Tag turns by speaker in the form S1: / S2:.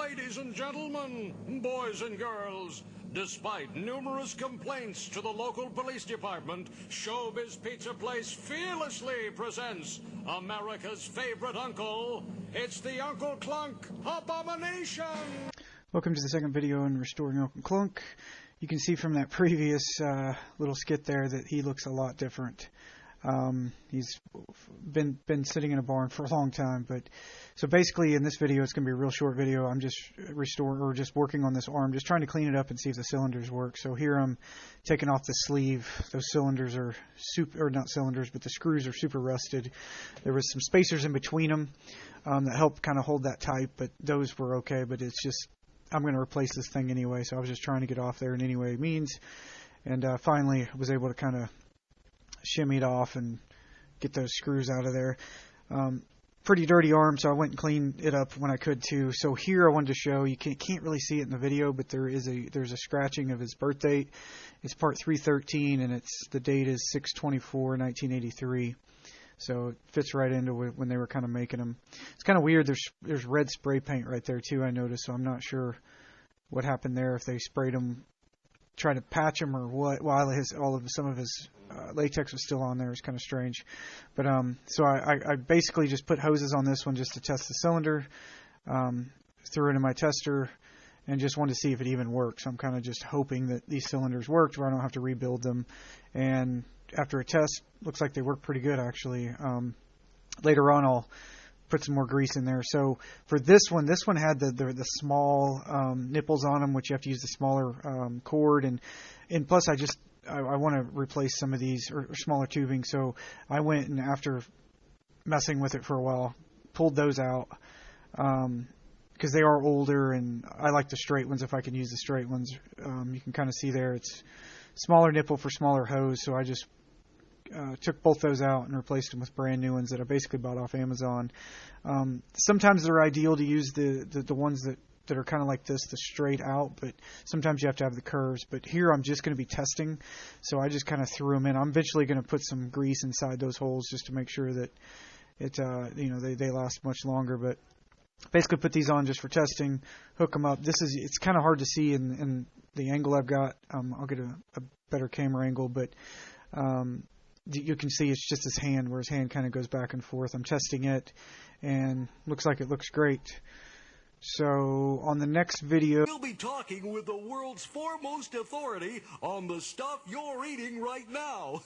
S1: Ladies and gentlemen, boys and girls, despite numerous complaints to the local police department, Showbiz Pizza Place fearlessly presents America's favorite uncle. It's the Uncle Klunk Abomination!
S2: Welcome to the second video on restoring Uncle Klunk. You can see from that previous little skit there that he looks a lot different. He's been sitting in a barn for a long time, but so basically in this video it's going to be a real short video. I'm just working on this arm, just trying to clean it up and see if the cylinders work. So here I'm taking off the sleeve. Those cylinders are not cylinders, but the screws are super rusted. There was some spacers in between them that helped kind of hold that tight, but those were okay. But it's just, I'm going to replace this thing anyway, so I was just trying to get off there in any way it means, and finally was able to kind of shimmy it off and get those screws out of there. Pretty dirty arm, so I went and cleaned it up when I could too. So here I wanted to show, you can't really see it in the video, but there's a scratching of his birth date. It's part 313, and the date is 6/24/1983. So it fits right into when they were kind of making them. It's kind of weird. There's red spray paint right there too, I noticed. So I'm not sure what happened there, if they sprayed them, tried to patch him or what, while some of his latex was still on there. It's kind of strange. But so I basically just put hoses on this one just to test the cylinder, threw it in my tester, and just wanted to see if it even works. I'm kind of just hoping that these cylinders worked where I don't have to rebuild them. And after a test, looks like they work pretty good actually. Later on I'll put some more grease in there. So for this one had the small nipples on them, which you have to use the smaller cord, and plus I want to replace some of these or smaller tubing. So I went and, after messing with it for a while, pulled those out because they are older, and I like the straight ones if I can use the straight ones. You can kind of see there it's smaller nipple for smaller hose, so I just took both those out and replaced them with brand new ones that I basically bought off Amazon. Sometimes they're ideal to use the ones that are kind of like this, the straight out, but sometimes you have to have the curves. But here I'm just going to be testing, so I just kind of threw them in. I'm eventually going to put some grease inside those holes just to make sure that they last much longer. But basically put these on just for testing, hook them up. It's kind of hard to see in the angle I've got. I'll get a better camera angle, but you can see it's just his hand, where his hand kind of goes back and forth. I'm testing it, and looks like it looks great. So on the next video,
S1: we'll be talking with the world's foremost authority on the stuff you're eating right now.